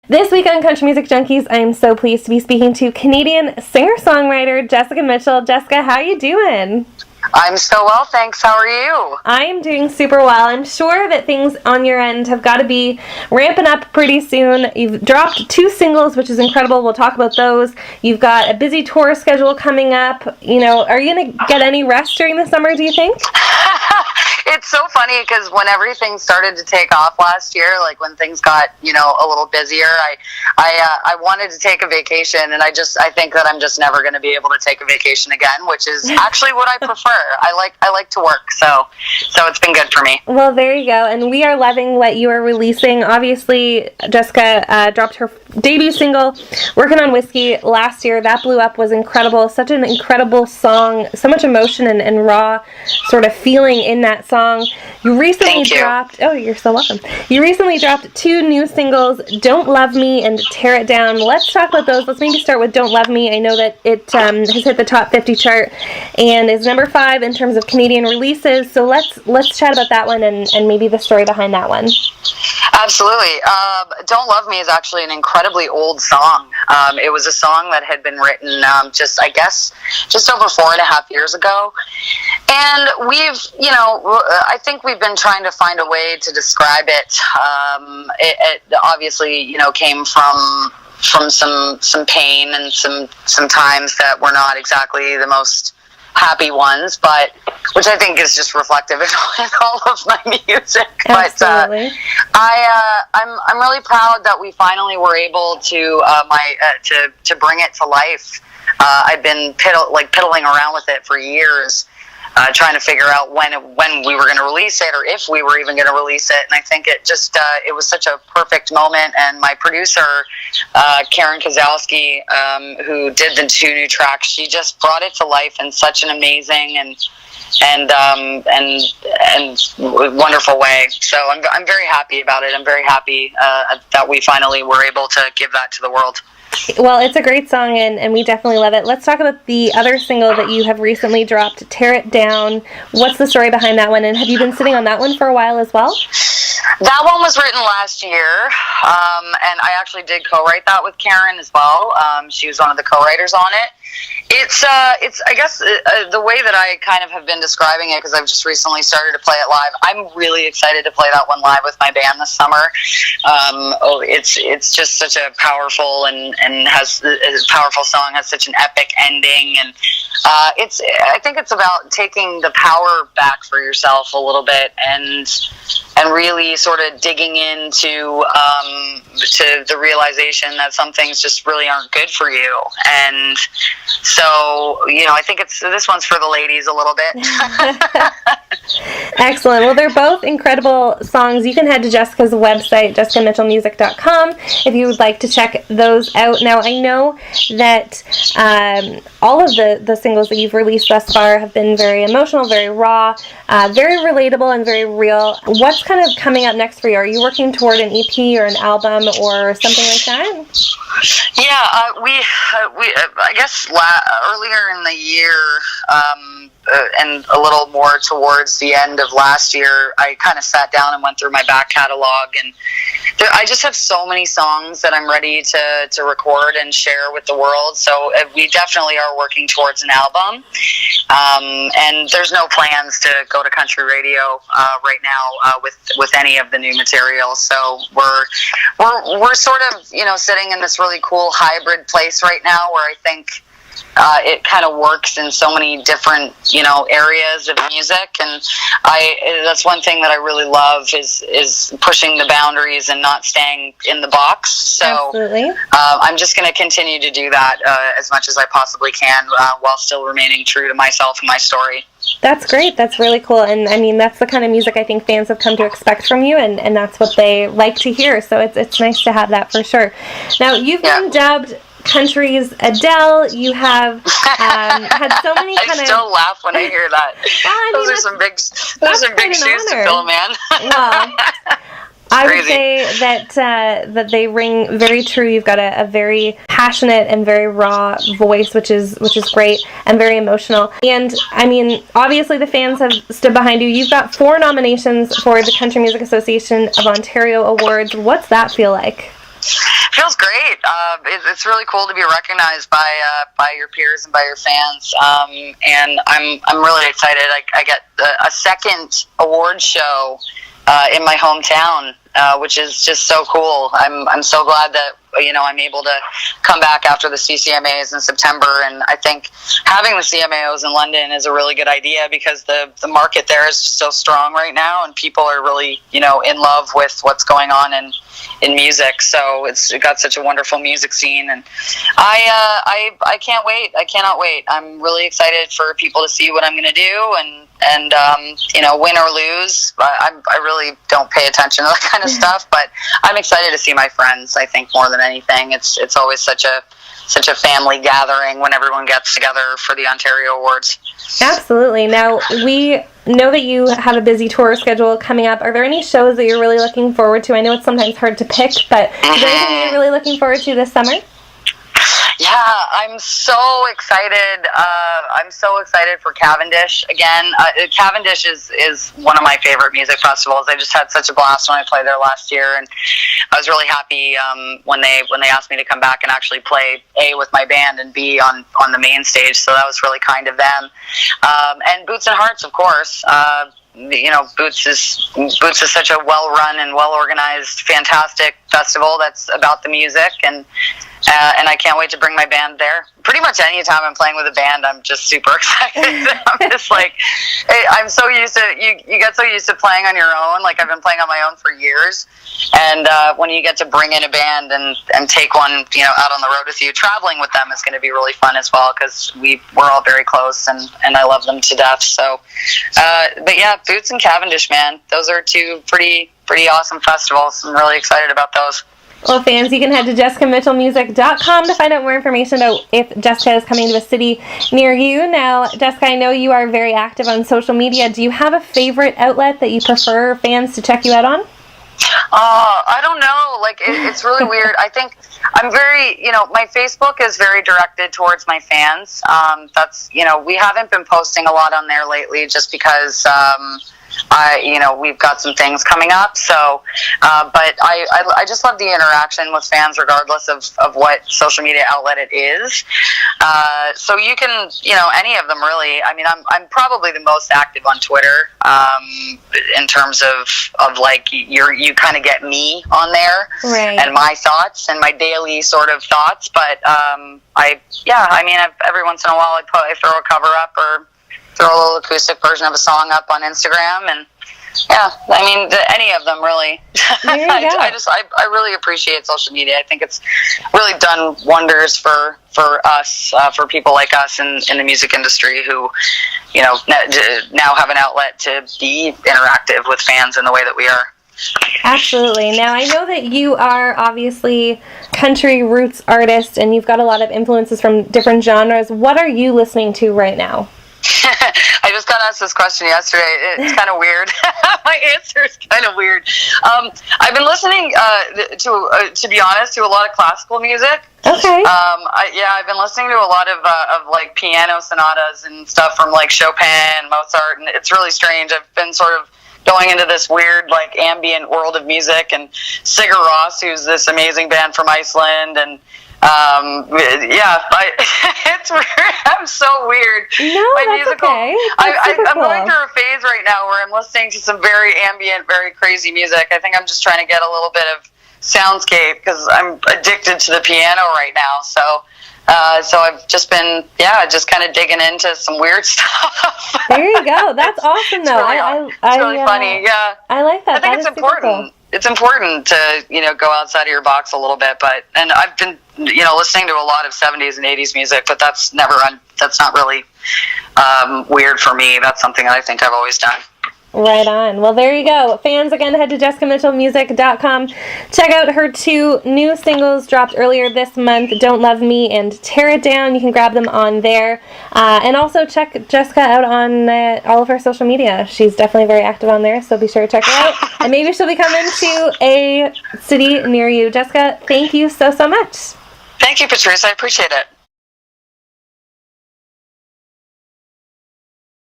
This week on Country Music Junkies, I am so pleased to be speaking to Canadian singer-songwriter Jessica Mitchell. Jessica, how are you doing? I'm so well, thanks. How are you? I am doing super well. I'm sure that things on your end have got to be ramping up pretty soon. You've dropped 2 singles, which is incredible. We'll talk about those. You've got a busy tour schedule coming up. You know, are you going to get any rest during the summer, do you think? It's so funny because when everything started to take off last year, like when things got, a little busier, I wanted to take a vacation, and I think that I'm just never going to be able to take a vacation again, which is actually what I prefer. I like to work, so it's been good for me. Well, there you go, and we are loving what you are releasing. Obviously, Jessica dropped her debut single, Working on Whiskey, last year. That blew up, was incredible. Such an incredible song, so much emotion and raw sort of feeling in that song. You recently dropped, oh, you're so welcome. You recently dropped 2 new singles, Don't Love Me and Tear It Down. Let's talk about those. Let's maybe start with Don't Love Me. I know that it has hit the top 50 chart and is number 5 in terms of Canadian releases. So let's chat about that one and maybe the story behind that one. Absolutely. Don't Love Me is actually an incredibly old song. It was a song that had been written just over 4.5 years ago. And I think we've been trying to find a way to describe it. It obviously, came from some pain and some times that were not exactly the most happy ones, but which I think is just reflective in all of my music. Absolutely. But I'm really proud that we finally were able to bring it to life. I've been piddling around with it for years, trying to figure out when we were going to release it, or if we were even going to release it. And I think it just it was such a perfect moment. And my producer, Karen Kozowski, who did the 2 new tracks, she just brought it to life in such an amazing and wonderful way. So I'm very happy about it. I'm very happy that we finally were able to give that to the world. Well, it's a great song, and we definitely love it. Let's talk about the other single that you have recently dropped, Tear It Down. What's the story behind that one, and have you been sitting on that one for a while as well? That one was written last year, and I actually did co-write that with Karen as well. She was one of the co-writers on it. It's I guess the way that I kind of have been describing it, because I've just recently started to play it live. I'm really excited to play that one live with my band this summer. It's just such a powerful and has a powerful song, has such an epic ending, and I think it's about taking the power back for yourself a little bit and really sort of digging into to the realization that some things just really aren't good for you. And so, I think this one's for the ladies a little bit. Excellent. Well, they're both incredible songs. You can head to Jessica's website, jessicamitchellmusic.com, if you would like to check those out. Now, I know that all of the singles that you've released thus far have been very emotional, very raw, very relatable, and very real. What's kind of coming up next for you? Are you working toward an EP or an album or something like that? Yeah, we I guess earlier in the year, and a little more towards the end of last year, I kind of sat down and went through my back catalog, and I just have so many songs that I'm ready to record and share with the world. So we definitely are working towards an album, and there's no plans to go to country radio right now with any of the new material. So we're sort of sitting in this really cool hybrid place right now, where I think it kind of works in so many different, areas of music, and that's one thing that I really love is pushing the boundaries and not staying in the box. So absolutely. I'm just going to continue to do that as much as I possibly can, while still remaining true to myself and my story. That's great. That's really cool. And I mean, that's the kind of music I think fans have come to expect from you, and that's what they like to hear. So it's nice to have that for sure. Now, you've been dubbed country's Adele. You have had so many kind of... I still laugh when I hear that. Well, those are some big shoes to fill, man. Well, I would say that they ring very true. You've got a very passionate and very raw voice, which is great, and very emotional. And I mean, obviously the fans have stood behind you. You've got 4 nominations for the Country Music Association of Ontario Awards. What's that feel like? Feels great. It's really cool to be recognized by your peers and by your fans, and I'm really excited. I get a second award show in my hometown, which is just so cool. I'm so glad that I'm able to come back after the CCMAs in September, and I think having the CMAOs in London is a really good idea because the market there is just so strong right now, and people are really in love with what's going on in music. So it got such a wonderful music scene, and I can't wait. I cannot wait. I'm really excited for people to see what I'm going to do, and win or lose. I really don't pay attention to that kind of stuff, but I'm excited to see my friends. I think more than anything, it's always such a family gathering when everyone gets together for the Ontario Awards. Absolutely. Now, we know that you have a busy tour schedule coming up. Are there any shows that you're really looking forward to? I know it's sometimes hard to pick, but is there anything you're really looking forward to this summer? Yeah, I'm so excited. I'm so excited for Cavendish again. Cavendish is one of my favorite music festivals. I just had such a blast when I played there last year, and I was really happy when they asked me to come back and actually play A with my band and B on the main stage. So that was really kind of them. And Boots and Hearts, of course. Boots is such a well-run and well-organized, fantastic festival that's about the music, and I can't wait to bring my band there. Pretty much any time I'm playing with a band, I'm just super excited. I'm just like, I'm so used to, you get so used to playing on your own. Like, I've been playing on my own for years, and when you get to bring in a band and take one, out on the road with you, traveling with them is going to be really fun as well, because we're all very close, and I love them to death. So, but yeah, Boots and Cavendish, man, those are two pretty awesome festivals. I'm really excited about those. Well, fans, you can head to JessicaMitchellMusic.com to find out more information about if Jessica is coming to a city near you. Now, Jessica, I know you are very active on social media. Do you have a favorite outlet that you prefer fans to check you out on? I don't know. Like, it's really weird. I think I'm very, my Facebook is very directed towards my fans. That's, we haven't been posting a lot on there lately just because, we've got some things coming up. So, but I just love the interaction with fans regardless of what social media outlet it is. So you can, any of them really. I mean, I'm probably the most active on Twitter, in terms of like, you kind of get me on there, right, and my thoughts and my daily sort of thoughts. But, every once in a while I throw a cover up or throw a little acoustic version of a song up on Instagram, and any of them really. There you go. I really appreciate social media. I think it's really done wonders for us, for people like us in the music industry who, now have an outlet to be interactive with fans in the way that we are. Absolutely. Now, I know that you are obviously country roots artist, and you've got a lot of influences from different genres. What are you listening to right now? I just got asked this question yesterday. It's kind of weird. My answer is kind of weird. I've been listening to be honest, to a lot of classical music. Okay. I've been listening to a lot of like piano sonatas and stuff from like Chopin, Mozart, and it's really strange. I've been sort of going into this weird like ambient world of music, and Sigur Rós, who's this amazing band from Iceland, and it's weird. I'm so weird. No, that's okay. I'm going through a phase right now where I'm listening to some very ambient, very crazy music. I think I'm just trying to get a little bit of soundscape because I'm addicted to the piano right now. So I've just been, just kind of digging into some weird stuff. There you go. That's awesome, though. It's really funny. Yeah, I like that. I think it's important. Cool. It's important to, go outside of your box a little bit, and I've been, listening to a lot of 70s and 80s music, but that's not really weird for me. That's something that I think I've always done. Right on. Well, there you go. Fans, again, head to JessicaMitchellMusic.com. Check out her 2 new singles dropped earlier this month, Don't Love Me and Tear It Down. You can grab them on there. And also check Jessica out on all of her social media. She's definitely very active on there, so be sure to check her out. And maybe she'll be coming to a city near you. Jessica, thank you so much. Thank you, Patrice. I appreciate it.